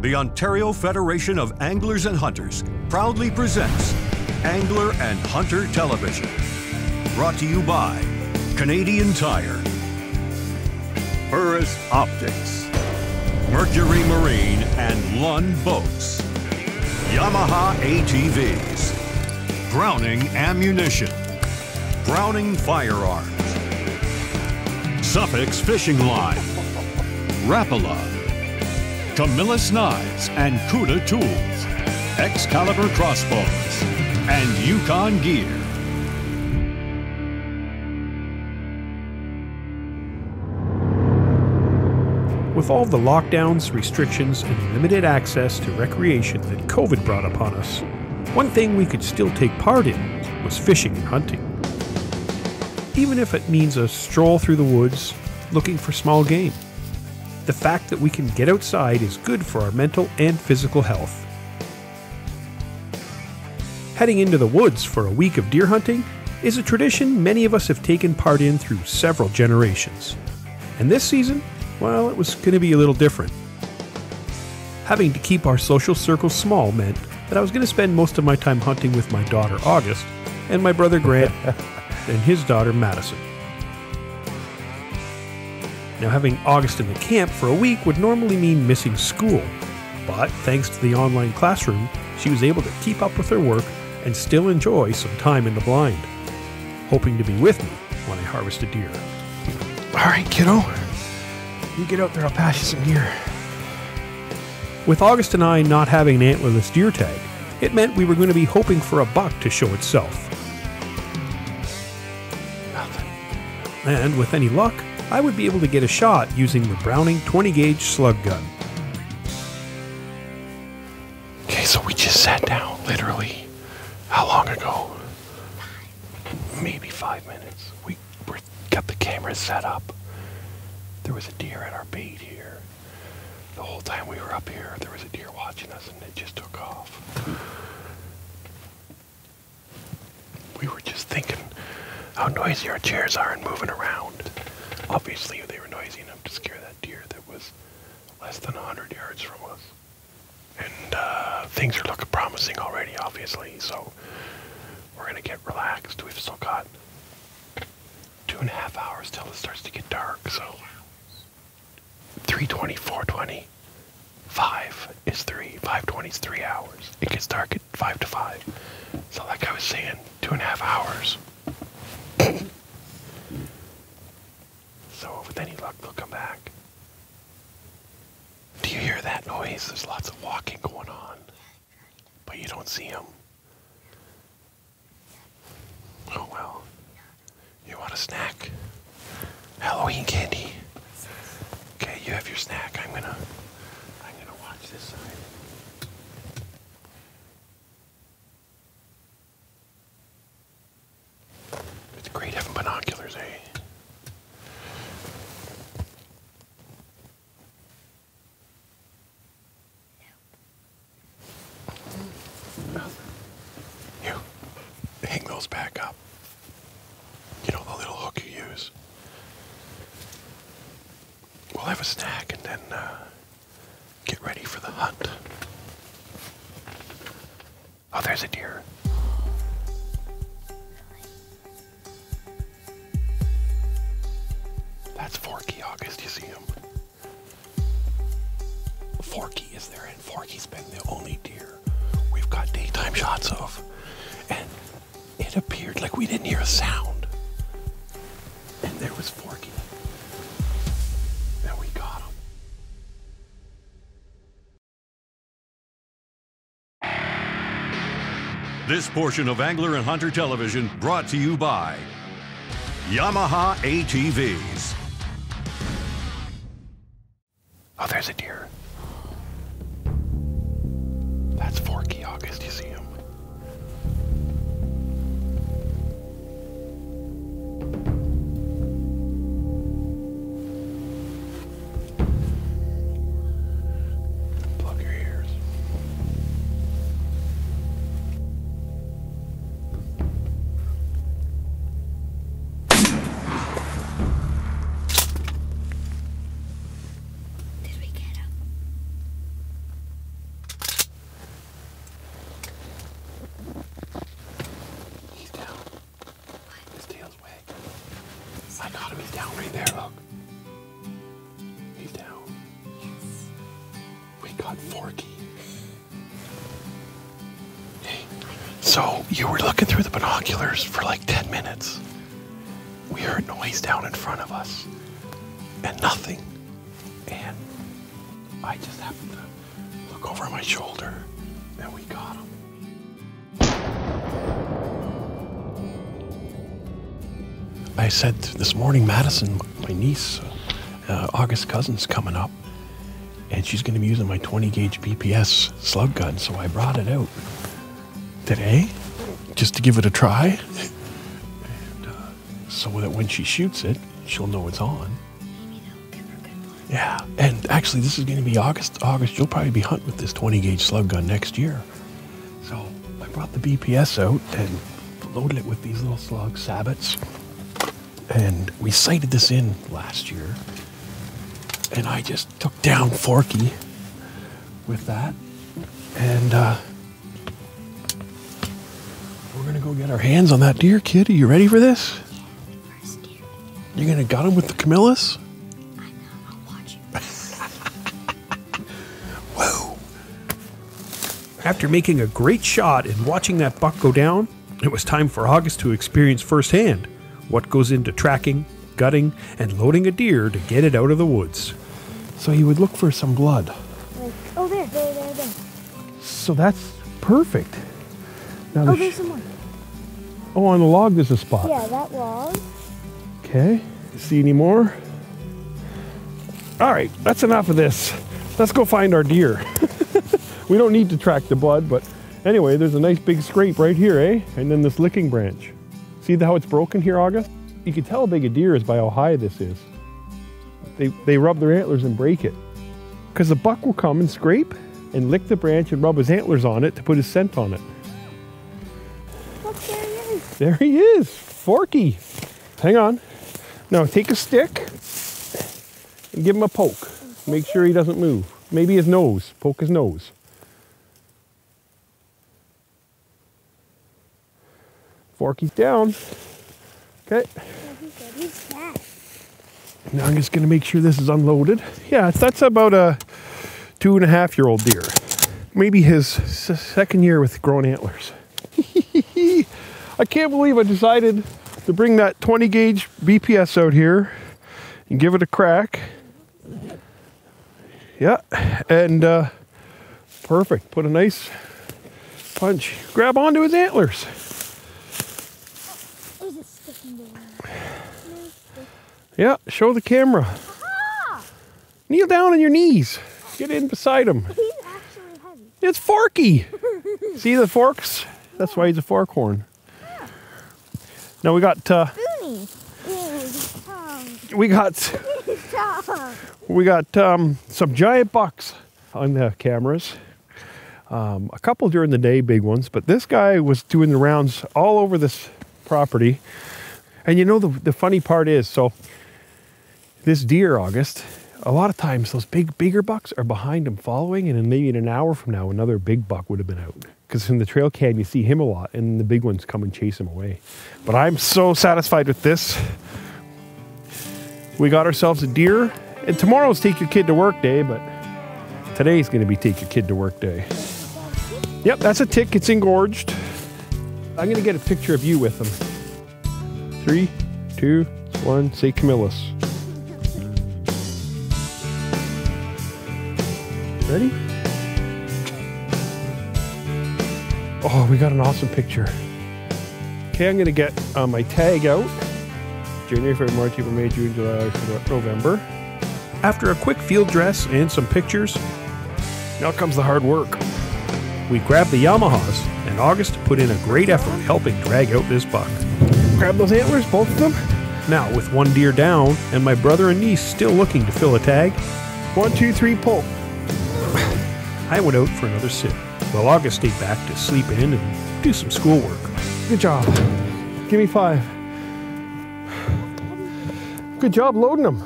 the Ontario Federation of Anglers and Hunters proudly presents Angler and Hunter Television. Brought to you by Canadian Tire, Burris Optics, Mercury Marine and Lund Boats, Yamaha ATVs, Browning Ammunition, Browning Firearms, Suffix Fishing Line, Rapala, Camillus Knives and Cuda Tools, Excalibur Crossbows, and Yukon Gear. With all the lockdowns, restrictions, and limited access to recreation that COVID brought upon us, one thing we could still take part in was fishing and hunting. Even if it means a stroll through the woods looking for small game. The fact that we can get outside is good for our mental and physical health. Heading into the woods for a week of deer hunting is a tradition many of us have taken part in through several generations. And this season, well, it was going to be a little different. Having to keep our social circles small meant that I was going to spend most of my time hunting with my daughter August and my brother Grant and his daughter Madison. Now, having August in the camp for a week would normally mean missing school, but thanks to the online classroom, she was able to keep up with her work and still enjoy some time in the blind, hoping to be with me when I harvest a deer. All right, kiddo. You get out there, I'll pass you some deer. With August and I not having an antlerless deer tag, it meant we were going to be hoping for a buck to show itself. Nothing. And with any luck, I would be able to get a shot using the Browning 20-gauge slug gun. Okay, so we just sat down, literally, how long ago? Maybe 5 minutes. We got the cameras set up. There was a deer at our bait here. The whole time we were up here, there was a deer watching us, and it just took off. We were just thinking how noisy our chairs are and moving around. Obviously, they were noisy enough to scare that deer that was less than 100 yards from us. And things are looking promising already, obviously, so we're going to get relaxed. We've still got 2.5 hours till it starts to get dark, so 3:20, 4:20, 5 is 3, 5:20 is 3 hours. It gets dark at 5 to 5. So like I was saying, 2.5 hours. So with any luck, they'll come back. Do you hear that noise? There's lots of walking going on, but you don't see them. Oh well. You want a snack? Halloween candy. Okay, you have your snack. I'm gonna watch this side. It's great having binoculars, eh? You hang those back up. You know, the little hook you use. We'll have a snack and then get ready for the hunt. Oh, there's a deer. That's Forky, August. You see him? Forky is there, and Forky's been the only deer we've got daytime shots of. And it appeared like we didn't hear a sound. And there was Forky. And we got him. This portion of Angler and Hunter Television brought to you by Yamaha ATVs. Oh, there's a deer. That's Forky, August. You see him? Plug your ears. got Forky. Hey, so you were looking through the binoculars for like 10 minutes. We heard noise down in front of us and nothing. And I just happened to look over my shoulder and we got him. I said this morning, Madison, my niece, August's cousin's coming up, and she's going to be using my 20 gauge BPS slug gun, so I brought it out today just to give it a try, and so that when she shoots it, she'll know it's on. Maybe that'll give her a good plan. Yeah, and actually this is going to be August, you'll probably be hunting with this 20 gauge slug gun next year. So I brought the BPS out and loaded it with these little slug sabots. And we sighted this in last year, and I just took down Forky with that, and we're gonna go get our hands on that deer, kid. Are you ready for this? Yeah, first deer. You're gonna gut him with the Camillus? I know, I'll watch you. Whoa. After making a great shot and watching that buck go down, it was time for August to experience firsthand what goes into tracking, gutting, and loading a deer to get it out of the woods. So he would look for some blood. Like, oh, there. So that's perfect. Now Oh, there's some more. Oh, on the log there's a spot. Yeah, that log. Okay. See any more? All right, that's enough of this. Let's go find our deer. We don't need to track the blood, but anyway, there's a nice big scrape right here, eh? And then this licking branch. See how it's broken here, August? You can tell how big a deer is by how high this is. They rub their antlers and break it. Because the buck will come and scrape and lick the branch and rub his antlers on it to put his scent on it. Look, there he is. There he is, Forky. Hang on. Now take a stick and give him a poke. Make sure he doesn't move. Maybe his nose. Poke his nose. Forky's down. Okay. He's fat. Now I'm just going to make sure this is unloaded. Yeah, that's about a 2.5-year-old deer. Maybe his second year with grown antlers. I can't believe I decided to bring that 20 gauge BPS out here and give it a crack. Yeah, and perfect. Put a nice punch. Grab onto his antlers. There's a stick in there. Yeah, show the camera. Aha! Kneel down on your knees. Get in beside him. He's actually heavy. It's Forky. See the forks? That's why he's a forkhorn. Yeah. Now we got Booney. Ew, his tongue. we got some giant bucks on the cameras. A couple during the day, big ones, but this guy was doing the rounds all over this property. And you know the funny part is, so this deer, August, a lot of times those bigger bucks are behind him following, and then maybe in an hour from now another big buck would have been out. Because in the trail cam you see him a lot, and the big ones come and chase him away. But I'm so satisfied with this. We got ourselves a deer, and tomorrow's take your kid to work day, but today's going to be take your kid to work day. Yep, that's a tick. It's engorged. I'm going to get a picture of you with him. 3, 2, 1, say Camillus. Ready? Oh, we got an awesome picture. Okay, I'm gonna get my tag out. January, February, March, April, May, June, July, November. After a quick field dress and some pictures, Now comes the hard work. we grabbed the Yamahas, and August put in a great effort helping drag out this buck. Grab those antlers, both of them. Now, with one deer down and my brother and niece still looking to fill a tag, 1, 2, 3, pull. I went out for another sit, while August stayed back to sleep in and do some schoolwork. Good job. Give me 5. Good job loading them.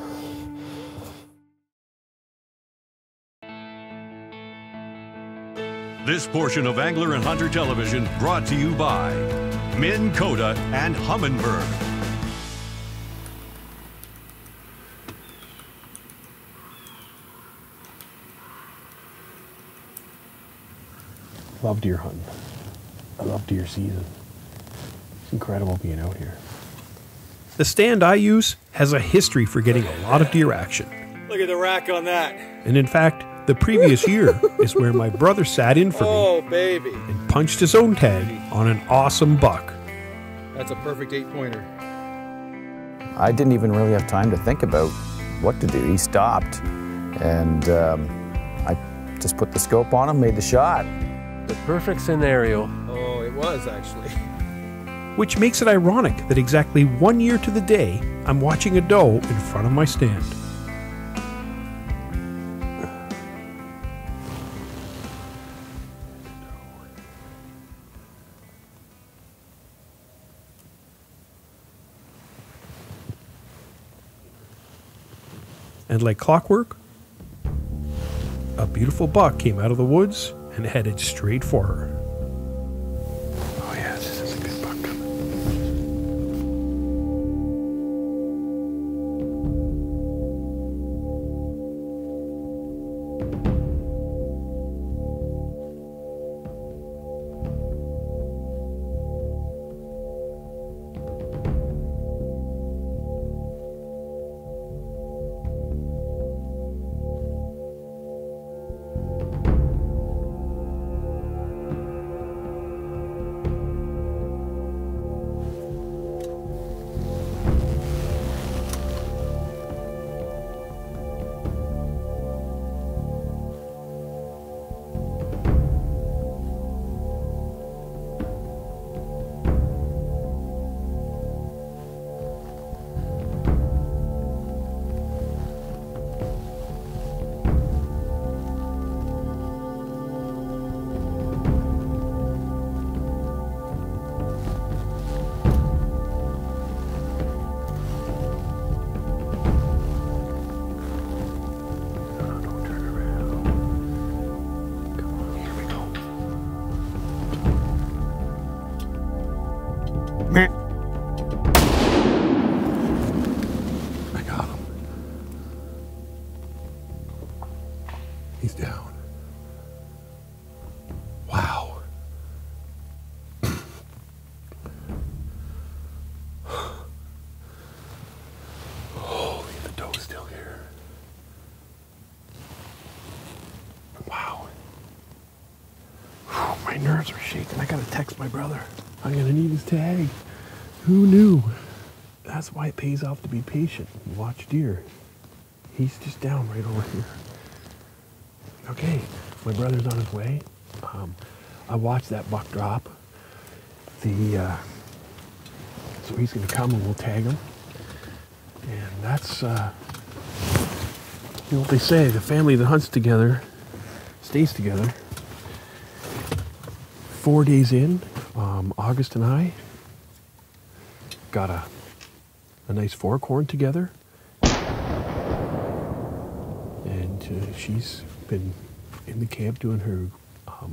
This portion of Angler and Hunter Television brought to you by Minn Kota and Humminbird. Love deer hunting. I love deer season. It's incredible being out here. The stand I use has a history for getting a lot of deer action. Look at the rack on that. And in fact, the previous year is where my brother sat in for me Oh, baby. and punched his own tag on an awesome buck. That's a perfect 8-pointer. I didn't even really have time to think about what to do. He stopped, and I just put the scope on him, made the shot. The perfect scenario. Oh, it was actually. Which makes it ironic that exactly 1 year to the day, I'm watching a doe in front of my stand. And like clockwork, a beautiful buck came out of the woods and headed straight for her. Oh yeah, this is a good buck. I got him. He's down. Wow. Holy, the doe's still here. Wow. Whew, my nerves are shaking. I gotta text my brother. I'm gonna need his tag. Who knew? That's why it pays off to be patient and watch deer. He's just down right over here. Okay, my brother's on his way. I watched that buck drop. So he's gonna come and we'll tag him. And that's, you know what they say, the family that hunts together stays together. 4 days in, August and I got a nice forkhorn together. And she's been in the camp doing her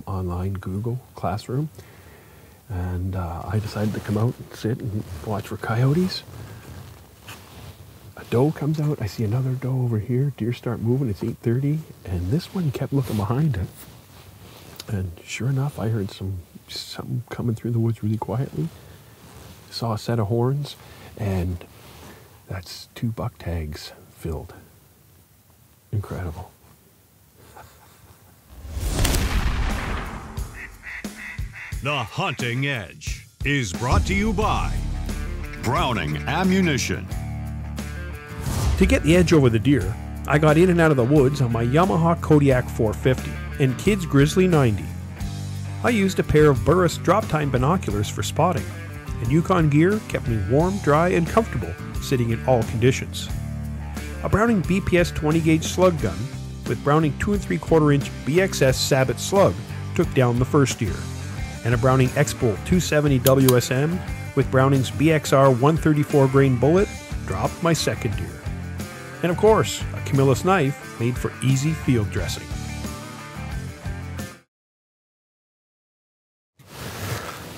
online Google classroom. And I decided to come out and sit and watch for coyotes. A doe comes out. I see another doe over here. Deer start moving. It's 8:30. And this one kept looking behind it. And sure enough, I heard something coming through the woods really quietly. Saw a set of horns. And that's 2 buck tags filled. Incredible. The Hunting Edge is brought to you by Browning Ammunition. To get the edge over the deer, I got in and out of the woods on my Yamaha Kodiak 450 and Kids Grizzly 90. I used a pair of Burris drop-time binoculars for spotting, and Yukon gear kept me warm, dry, and comfortable sitting in all conditions. A Browning BPS 20-gauge slug gun with Browning 2 3/4-inch BXS Sabot slug took down the first deer, and a Browning X-Bolt 270 WSM with Browning's BXR 134 grain bullet dropped my second deer. And of course, a Camillus knife made for easy field dressing.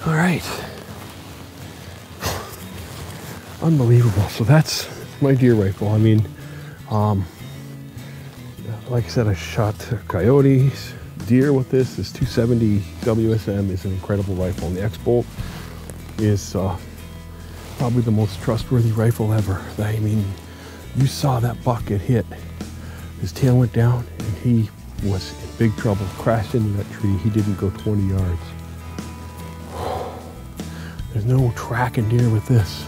All right. Unbelievable. So that's my deer rifle. I mean, like I said, I shot coyotes, deer with this 270 WSM is an incredible rifle, and the X-Bolt is probably the most trustworthy rifle ever. I mean, you saw that buck get hit. His tail went down, and he was in big trouble. Crashed into that tree. He didn't go 20 yards. There's no tracking deer with this.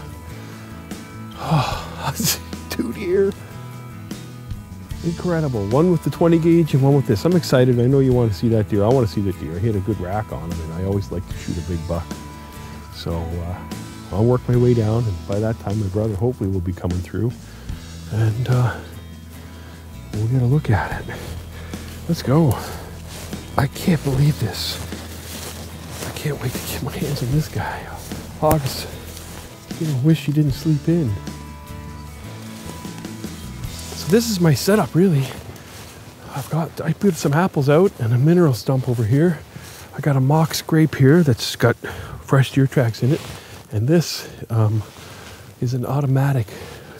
Two deer. Incredible. One with the 20 gauge and one with this. I'm excited. I know you want to see that deer. I want to see the deer. I hit a good rack on him, and I always like to shoot a big buck. So I'll work my way down, and by that time my brother hopefully will be coming through, and we'll get a look at it. Let's go. I can't believe this. I can't wait to get my hands on this guy. August, wish he didn't sleep in. So this is my setup, really. I put some apples out and a mineral stump over here. I got a mock scrape here that's got fresh deer tracks in it. And this is an automatic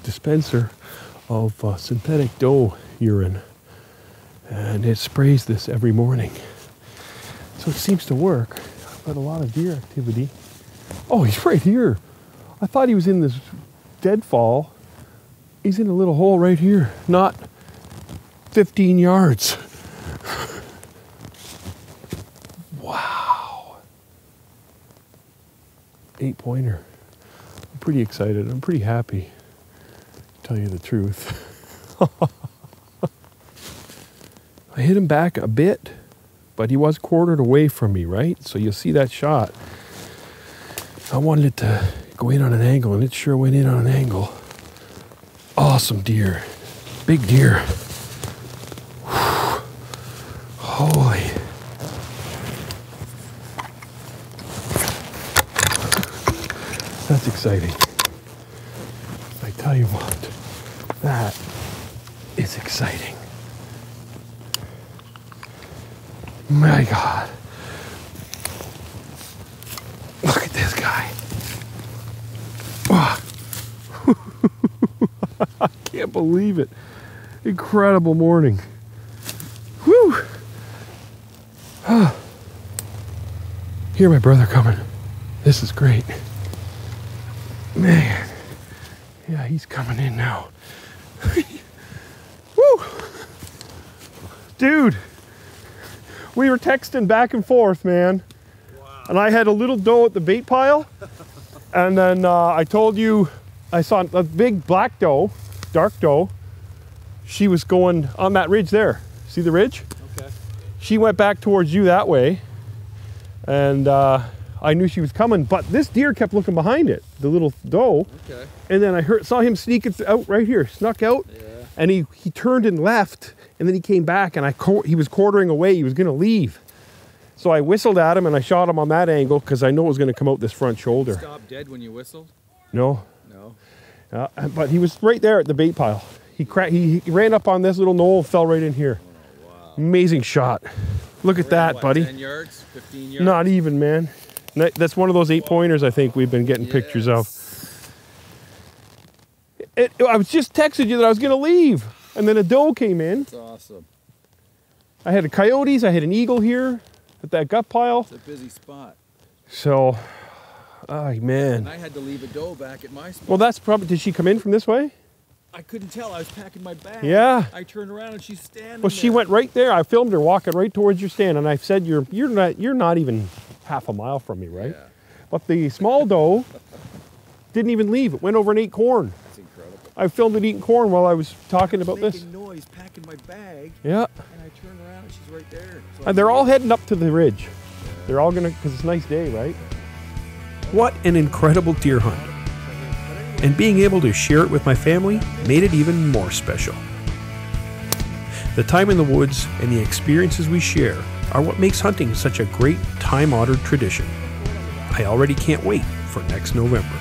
dispenser of synthetic doe urine. And it sprays this every morning. So it seems to work. I've got a lot of deer activity. Oh, he's right here. I thought he was in this deadfall. He's in a little hole right here, not 15 yards. Wow. 8-pointer. I'm pretty excited. I'm pretty happy, to tell you the truth. I hit him back a bit, but he was quartered away from me, right? So you'll see that shot. I wanted it to go in on an angle, and it sure went in on an angle. Awesome deer. Big deer. Whew. Holy. That's exciting. I tell you what, that is exciting. My God. Look at this guy. Oh. I can't believe it. Incredible morning. Whew. Hear my brother coming. This is great. Man. Yeah, he's coming in now. Woo. Dude. We were texting back and forth, man. Wow. And I had a little doe at the bait pile. And then I told you I saw a big black doe, dark doe. She was going on that ridge there. See the ridge? Okay. She went back towards you that way. And I knew she was coming, but this deer kept looking behind it, the little doe. Okay. And then I saw him sneak out right here, snuck out. Yeah. And he turned and left. And then he came back, and he was quartering away. He was going to leave. So I whistled at him, and I shot him on that angle because I know it was going to come out this front shoulder. Did you stop dead when you whistled? No. No. But he was right there at the bait pile. He ran up on this little knoll and fell right in here. Oh, wow. Amazing shot. Look at that, buddy. 10 yards? 15 yards? Not even, man. That's one of those 8-pointers I think we've been getting pictures of. I was just texting you that I was going to leave. And then a doe came in. That's awesome. I had a coyotes. I had an eagle here at that gut pile. It's a busy spot. So, oh man. And I had to leave a doe back at my spot. Well, that's probably, did she come in from this way? I couldn't tell. I was packing my bag. Yeah. I turned around and she's standing Well, she went right there. I filmed her walking right towards your stand, and I said, you're not even half a mile from me, right? Yeah. But the small doe didn't even leave. It went over and ate corn. That's incredible. I filmed it eating corn while I was talking about this. Making noise, packing my bag. Yeah. And I turned around and she's right there. So and they're all heading up to the ridge. They're all gonna, because it's a nice day, right? What an incredible deer hunt. And being able to share it with my family made it even more special. The time in the woods and the experiences we share are what makes hunting such a great time-honored tradition. I already can't wait for next November.